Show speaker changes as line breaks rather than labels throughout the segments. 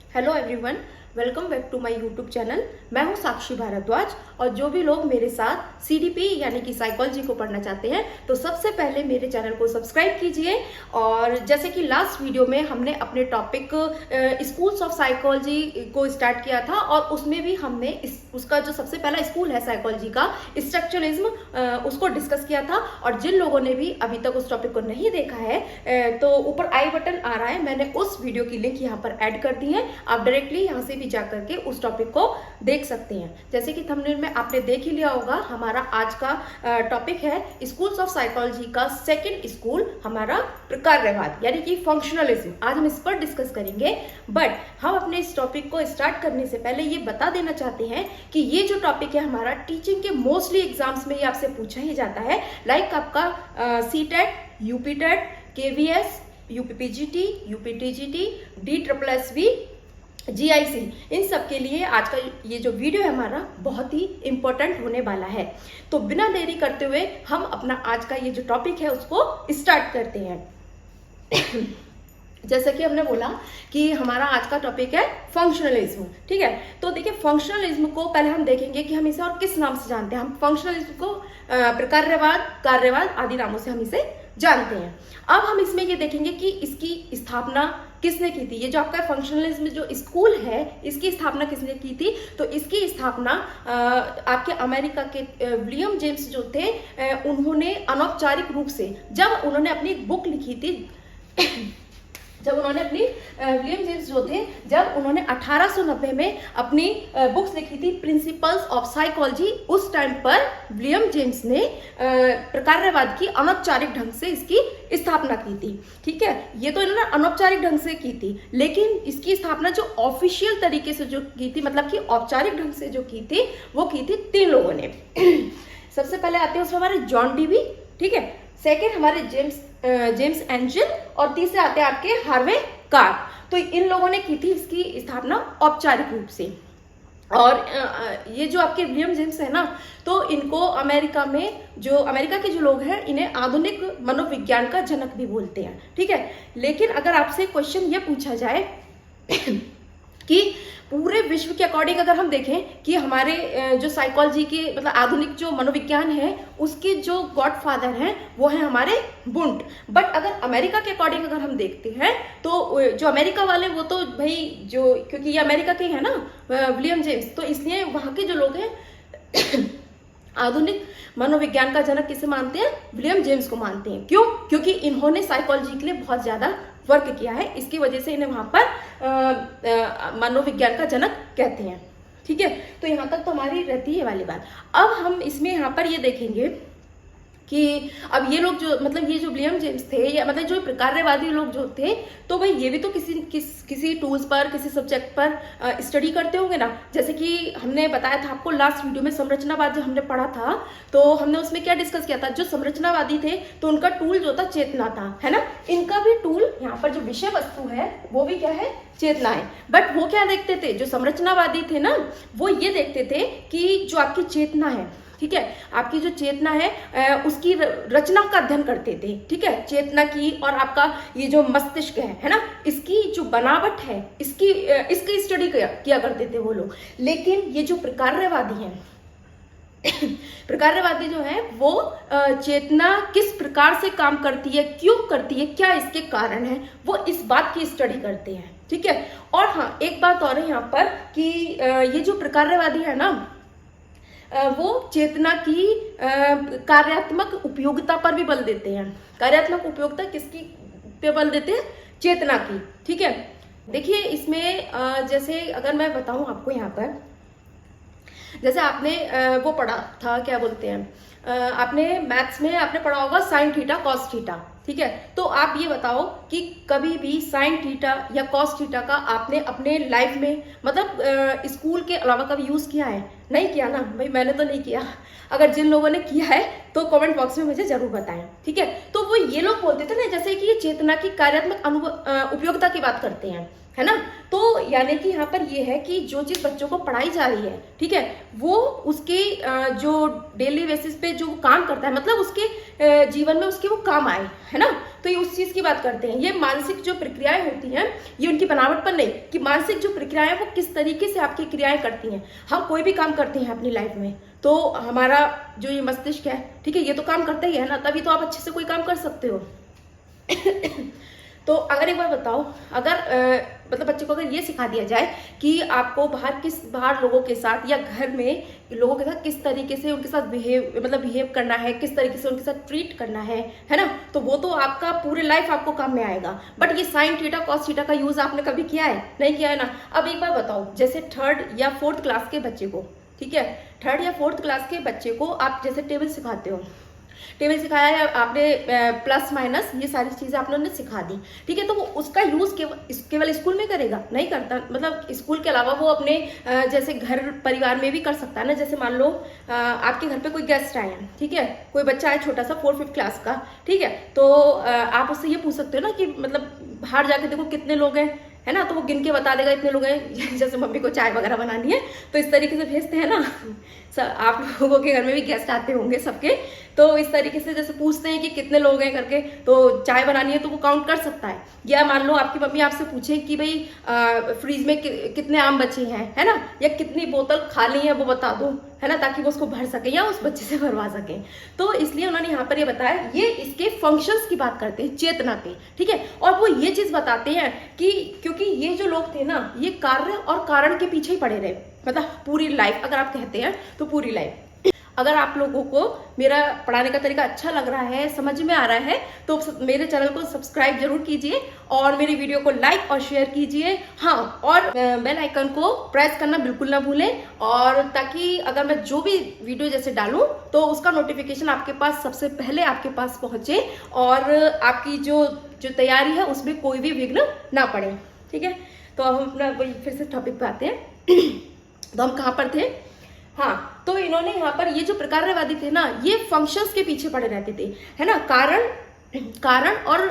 Hello everyone, welcome back to my YouTube channel. मैं हूं साक्षी भारद्वाज और जो भी लोग मेरे साथ सीडीपी यानी कि साइकोलॉजी को पढ़ना चाहते हैं तो सबसे पहले मेरे चैनल को सब्सक्राइब कीजिए। और जैसे कि लास्ट वीडियो में हमने अपने टॉपिक स्कूल्स ऑफ साइकोलॉजी को स्टार्ट किया था और उसमें भी हमने उसका जो सबसे पहला स्कूल है साइकोलॉजी का, स्ट्रक्चरलिज्म, उसको डिस्कस किया था। और जिन लोगों ने भी अभी तक उस टॉपिक को नहीं देखा है तो ऊपर आई बटन आ रहा है, मैंने उस वीडियो की लिंक यहाँ पर ऐड कर दी है। आप डायरेक्टली यहाँ से भी जा करके उस टॉपिक को देख सकते हैं। जैसे कि थंबनेल में आपने देख ही लिया होगा, हमारा आज का टॉपिक है स्कूल्स ऑफ साइकोलॉजी का सेकंड स्कूल, हमारा प्रकारवाद यानी कि फंक्शनलिज्म। आज हम इस पर डिस्कस करेंगे। बट हम अपने इस टॉपिक को स्टार्ट करने से पहले ये बता देना चाहते हैं कि ये जो टॉपिक है हमारा टीचिंग के मोस्टली एग्जाम्स में ये आपसे पूछा ही जाता है। लाइक आपका CTET, UPTET, KVS, UPPGT, UPTGT, DSSB, GIC, इन सब के लिए आज का ये जो वीडियो है हमारा बहुत ही इंपॉर्टेंट होने वाला है। तो बिना देरी करते हुए हम अपना आज का ये जो टॉपिक है उसको स्टार्ट करते हैं। जैसा कि हमने बोला कि हमारा आज का टॉपिक है फंक्शनलिज्म, ठीक है। तो देखिए, फंक्शनलिज्म को पहले हम देखेंगे कि हम इसे और किस नाम से जानते हैं। हम फंक्शनलिज्म को प्रकारवाद, कार्यवाद आदि नामों से हम इसे जानते हैं। अब हम इसमें ये देखेंगे कि इसकी स्थापना किसने की थी। ये जो आपका फंक्शनलिज्म जो स्कूल है, इसकी स्थापना किसने की थी? तो इसकी स्थापना आपके अमेरिका के विलियम जेम्स जो थे, उन्होंने अनौपचारिक रूप से जब उन्होंने अपनी बुक लिखी थी विलियम जेम्स जो थे, जब उन्होंने 1890 में अपनी बुक्स लिखी थी प्रिंसिपल्स ऑफ साइकोलॉजी, उस टाइम पर विलियम जेम्स ने प्रकारवाद की अनौपचारिक ढंग से इसकी स्थापना की थी, ठीक है। ये तो इन्होंने अनौपचारिक ढंग से की थी, लेकिन इसकी स्थापना जो ऑफिशियल तरीके से जो की थी, मतलब कि औपचारिक ढंग से जो की थी, वो की थी 3 लोगों ने। सबसे पहले आते हैं उसमें हमारे जॉन डीवी, ठीक है। सेकेंड हमारे जेम्स एंजल और तीसरे आते हैं आपके हार्वे कार। तो इन लोगों ने की थी इसकी स्थापना औपचारिक रूप से। और ये जो आपके विलियम जेम्स है ना, तो इनको अमेरिका के जो लोग हैं, इन्हें आधुनिक मनोविज्ञान का जनक भी बोलते हैं, ठीक है। लेकिन अगर आपसे क्वेश्चन ये पूछा जाए कि पूरे विश्व के अकॉर्डिंग अगर हम देखें कि हमारे जो साइकोलॉजी के मतलब आधुनिक जो मनोविज्ञान है, उसके जो गॉडफादर हैं वो है हमारे वुंट। बट अगर अमेरिका के अकॉर्डिंग अगर हम देखते हैं तो जो अमेरिका वाले वो तो भाई जो, क्योंकि ये अमेरिका के हैं ना विलियम जेम्स, तो इसलिए वहाँ के जो लोग हैं आधुनिक मनोविज्ञान का जनक किसे मानते हैं? विलियम जेम्स को मानते हैं। क्यों? क्योंकि इन्होंने साइकोलॉजी के लिए बहुत ज्यादा वर्क किया है, इसकी वजह से इन्हें वहां पर मनोविज्ञान का जनक कहते हैं, ठीक है। तो यहाँ तक तो हमारी रहती है वाली बात। अब हम इसमें यहाँ पर ये देखेंगे कि अब ये लोग जो मतलब ये जो विलियम जेम्स थे, या मतलब जो प्रकारवादी लोग जो थे, तो भाई ये भी तो किसी टूल्स पर, किसी सब्जेक्ट पर स्टडी करते होंगे ना। जैसे कि हमने बताया था आपको लास्ट वीडियो में, संरचनावाद जो हमने पढ़ा था, तो हमने उसमें क्या डिस्कस किया था, जो संरचनावादी थे तो उनका टूल जो था चेतना था, है ना। इनका भी टूल यहाँ पर जो विषय वस्तु है वो भी क्या है? चेतना है। बट वो क्या देखते थे, जो संरचनावादी थे ना, वो ये देखते थे कि जो आपकी चेतना है, ठीक है, आपकी जो चेतना है उसकी रचना का अध्ययन करते थे, ठीक है, चेतना की। और आपका ये जो मस्तिष्क है ना, इसकी जो बनावट है, इसकी स्टडी किया करते थे वो लोग। लेकिन ये जो प्रकारवादी हैं प्रकारवादी जो है वो चेतना किस प्रकार से काम करती है, क्यों करती है, क्या इसके कारण है, वो इस बात की स्टडी करते हैं, ठीक है। और हाँ, एक बात और है यहाँ पर कि ये जो प्रकारवादी है ना, वो चेतना की कार्यात्मक उपयोगिता पर भी बल देते हैं। कार्यात्मक उपयोगिता किसकी पे बल देते हैं? चेतना की, ठीक है। देखिए इसमें जैसे अगर मैं बताऊं आपको यहाँ पर, जैसे आपने वो पढ़ा था, क्या बोलते हैं, आपने मैथ्स में आपने पढ़ा होगा साइन थीटा कॉस थीटा, ठीक है। तो आप ये बताओ कि कभी भी साइन थीटा या कॉस थीटा का आपने अपने लाइफ में मतलब स्कूल के अलावा कभी यूज किया है? नहीं किया ना भाई, मैंने तो नहीं किया। अगर जिन लोगों ने किया है तो कमेंट बॉक्स में मुझे जरूर बताएं, ठीक है। तो वो ये लोग बोलते थे ना, जैसे कि ये चेतना की कार्यात्मक उपयोगिता की बात करते हैं, है ना। तो यानी कि यहाँ पर ये है कि जो चीज बच्चों को पढ़ाई जा रही है, ठीक है, वो उसके जो डेली बेसिस पे जो काम करता है, मतलब उसके जीवन में उसके वो काम आए, है ना। तो ये उस चीज की बात करते हैं। ये मानसिक जो प्रक्रियाएं होती हैं, ये उनकी बनावट पर नहीं, कि मानसिक जो प्रक्रियाएं वो किस तरीके से आपकी क्रियाएं करती हैं। हम कोई भी काम करते हैं अपनी लाइफ में, तो हमारा जो ये मस्तिष्क है, ठीक है, ये तो काम करता ही है ना, तभी तो आप अच्छे से कोई काम कर सकते हो। तो अगर एक बार बताओ, अगर मतलब बच्चे को अगर ये सिखा दिया जाए कि आपको बाहर लोगों के साथ या घर में लोगों के साथ किस तरीके से उनके साथ बिहेव करना है, किस तरीके से उनके साथ ट्रीट करना है ना, तो वो तो आपका पूरे लाइफ आपको काम में आएगा। बट ये साइन थीटा कॉस थीटा का यूज आपने कभी किया है? नहीं किया है ना। अब एक बार बताओ, जैसे 3rd या 4th क्लास के बच्चे को, ठीक है, 3rd या 4th क्लास के बच्चे को आप जैसे टेबल सिखाते हो, टेबल सिखाया है आपने, प्लस माइनस ये सारी चीजें आपने उन्हें सिखा दी, ठीक है, तो वो उसका यूज केवल स्कूल में करेगा? नहीं करता। मतलब स्कूल के अलावा वो अपने जैसे घर परिवार में भी कर सकता है ना। जैसे मान लो आपके घर पे कोई गेस्ट आए हैं, ठीक है, कोई बच्चा है छोटा सा 4th 5th क्लास का, ठीक है, तो आप उससे ये पूछ सकते हो ना कि मतलब बाहर जाके देखो कितने लोग हैं, है ना, तो वो गिन के बता देगा इतने लोग हैं। जैसे मम्मी को चाय वगैरह बनानी है तो इस तरीके से भेजते हैं ना। आप लोगों के घर में भी गेस्ट आते होंगे सबके, तो इस तरीके से जैसे पूछते हैं कि कितने लोग हैं करके, तो चाय बनानी है तो वो काउंट कर सकता है। या मान लो आपकी मम्मी आपसे पूछे कि भाई फ्रिज में कितने आम बचे हैं, है ना, या कितनी बोतल खाली है वो बता दो, है ना, ताकि वो उसको भर सके या उस बच्चे से भरवा सके। तो इसलिए उन्होंने यहाँ पर ये बताया, ये इसके फंक्शंस की बात करते हैं, चेतना के, ठीक है। और वो ये चीज बताते हैं कि क्योंकि ये जो लोग थे ना, ये कार्य और कारण के पीछे ही पड़े रहे, मतलब पूरी लाइफ, अगर आप कहते हैं तो पूरी लाइफ। अगर आप लोगों को मेरा पढ़ाने का तरीका अच्छा लग रहा है, समझ में आ रहा है, तो मेरे चैनल को सब्सक्राइब जरूर कीजिए और मेरी वीडियो को लाइक और शेयर कीजिए। हाँ, और बेल आइकन को प्रेस करना बिल्कुल ना भूलें, और ताकि अगर मैं जो भी वीडियो जैसे डालूं तो उसका नोटिफिकेशन आपके पास सबसे पहले आपके पास पहुंचे और आपकी जो तैयारी है उसमें कोई भी विघ्न ना पड़े, ठीक है। तो अब हम अपना फिर से टॉपिक पे आते हैं। तो हम कहाँ पर थे? हाँ, तो इन्होंने यहाँ पर ये जो प्रकारवादी थे ना, ये फंक्शंस के पीछे पड़े रहते थे, है ना। कारण और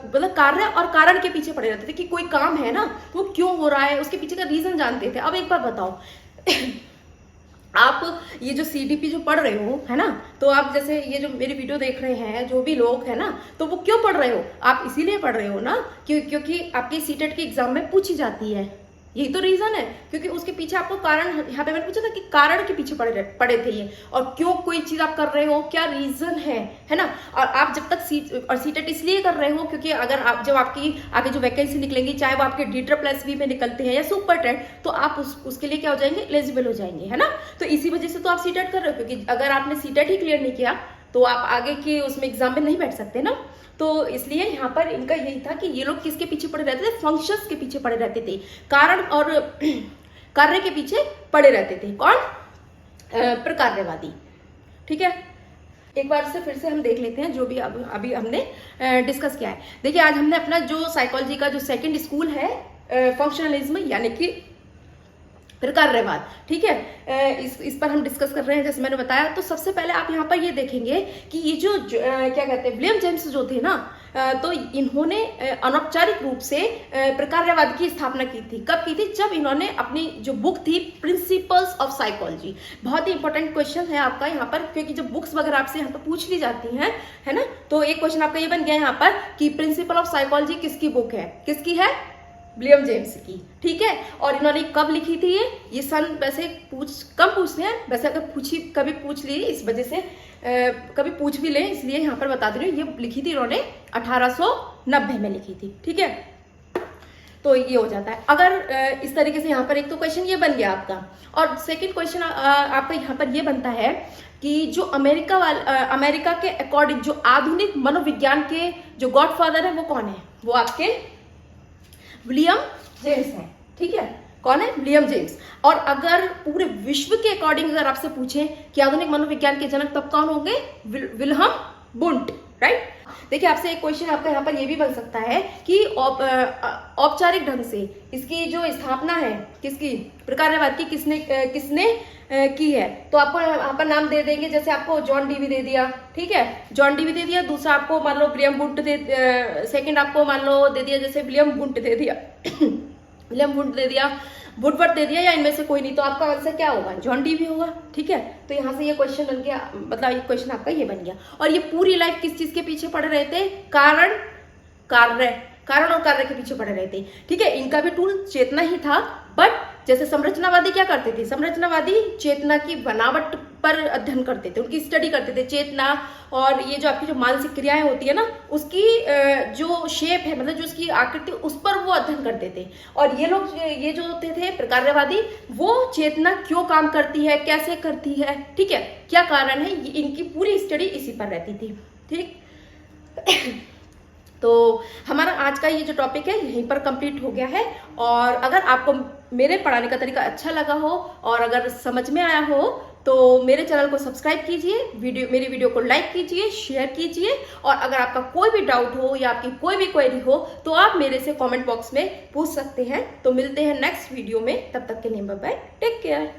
मतलब कार्य और कारण के पीछे पड़े रहते थे कि कोई काम है ना तो वो क्यों हो रहा है, उसके पीछे का रीजन जानते थे। अब एक बार बताओ, आप ये जो CDP जो पढ़ रहे हो, है ना, तो आप जैसे ये जो मेरी वीडियो देख रहे हैं जो भी लोग है ना, तो वो क्यों पढ़ रहे हो? आप इसीलिए पढ़ रहे हो ना क्योंकि आपकी CTET के एग्जाम में पूछी जाती है, यही तो रीजन है। क्योंकि उसके पीछे आपको कारण, यहाँ पे मैंने पूछा था कि कारण के पीछे पड़े थे ये, और क्यों कोई चीज आप कर रहे हो, क्या रीजन है ना। और आप जब तक CTET इसलिए कर रहे हो क्योंकि अगर आप जब आपकी आगे जो वैकेंसी निकलेंगी, चाहे वो आपके DET+V में निकलते हैं या सुपर टेट, तो आप उसके लिए क्या हो जाएंगे, एलिजिबल हो जाएंगे, है ना। तो इसी वजह से तो आप CTET कर रहे हो, क्योंकि अगर आपने CTET ही क्लियर नहीं किया तो आप आगे के उसमें एग्जाम में नहीं बैठ सकते ना। तो इसलिए यहाँ पर इनका यही था कि ये लोग किसके पीछे पड़े रहते थे? फंक्शंस के पीछे पड़े रहते थे, कारण और कार्य के पीछे पड़े रहते थे। कौन? प्रकारवादी, ठीक है। एक बार से फिर से हम देख लेते हैं जो भी अभी हमने डिस्कस किया है। देखिए, आज हमने अपना जो साइकोलॉजी का जो सेकंड स्कूल है, फंक्शनलिज्म यानी कि प्रकारवाद, ठीक है, इस पर हम डिस्कस कर रहे हैं, जैसे मैंने बताया। तो सबसे पहले आप यहाँ पर ये देखेंगे कि ये जो क्या कहते हैं, विलियम जेम्स जो थे ना, तो इन्होंने अनौपचारिक रूप से प्रकारवाद की स्थापना की थी। कब की थी? जब इन्होंने अपनी जो बुक थी प्रिंसिपल्स ऑफ साइकोलॉजी। बहुत ही इंपॉर्टेंट क्वेश्चन है आपका यहाँ पर, क्योंकि जब बुक्स वगैरह आपसे यहाँ पर पूछ ली जाती हैं, है ना, तो एक क्वेश्चन आपका ये बन गया यहाँ पर कि प्रिंसिपल ऑफ साइकोलॉजी किसकी बुक है? किसकी है? विलियम जेम्स की, ठीक है। और इन्होंने कब लिखी थी ये सन वैसे कम पूछते हैं, वैसे अगर कभी पूछ ली, इस वजह से कभी पूछ भी ले, इसलिए यहाँ पर बता दे रही हूँ। ये लिखी थी इन्होंने 1890 में लिखी थी, ठीक है। तो ये हो जाता है। अगर इस तरीके से यहाँ पर एक तो क्वेश्चन ये बन गया आपका, और सेकंड क्वेश्चन आपका यहाँ पर ये बनता है कि जो अमेरिका के अकॉर्डिंग जो आधुनिक मनोविज्ञान के जो गॉडफादर है वो कौन है? वो आपके विलियम जेम्स है, ठीक है। कौन है? William James. और अगर पूरे विश्व के अकॉर्डिंग अगर आपसे पूछें कि आधुनिक मनोविज्ञान के जनक, तब कौन होंगे? विल्हम बुंट, राइट। देखिए, आपसे एक क्वेश्चन आपका यहाँ पर ये भी बन सकता है कि औपचारिक ढंग से इसकी जो स्थापना है किसकी, प्रकारवाद की, किसने की है? तो आपको यहाँ पर नाम दे देंगे, जैसे आपको जॉन डीवी दे दिया, ठीक है, जॉन डीवी दे दिया। दूसरा आपको मान लो विलियम बुंट सेकंड आपको मान लो दे दिया, जैसे विलियम बुंट दे दिया। विलियम वुड दे दिया, वुडवर्ड दे दिया, या इनमें से कोई नहीं, तो आपका आंसर क्या होगा? जॉन डी भी होगा। ठीक है, तो यहाँ से ये क्वेश्चन बन गया, मतलब ये क्वेश्चन आपका ये बन गया। और ये पूरी लाइफ किस चीज के पीछे पड़े रहे थे? कारण और कार्य के पीछे पड़े रहे थे। ठीक है, इनका भी टूल चेतना ही था, बट जैसे संरचनावादी क्या करते थे? संरचनावादी चेतना की बनावट पर अध्ययन करते थे, उनकी स्टडी करते थे, चेतना और ये जो आपकी जो मानसिक क्रियाएं होती है ना, उसकी जो शेप है, मतलब जो उसकी आकृति, उस पर वो अध्ययन करते थे। और ये लोग, ये जो होते थे प्रकार्यवादी, वो चेतना क्यों काम करती है, कैसे करती है, ठीक है, क्या कारण है, इनकी पूरी स्टडी इसी पर रहती थी। ठीक तो हमारा आज का ये जो टॉपिक है यहीं पर कंप्लीट हो गया है। और अगर आपको मेरे पढ़ाने का तरीका अच्छा लगा हो और अगर समझ में आया हो तो मेरे चैनल को सब्सक्राइब कीजिए, मेरी वीडियो को लाइक कीजिए, शेयर कीजिए। और अगर आपका कोई भी डाउट हो या आपकी कोई भी क्वेरी हो तो आप मेरे से कमेंट बॉक्स में पूछ सकते हैं। तो मिलते हैं नेक्स्ट वीडियो में, तब तक के लिए बाय बाय, टेक केयर।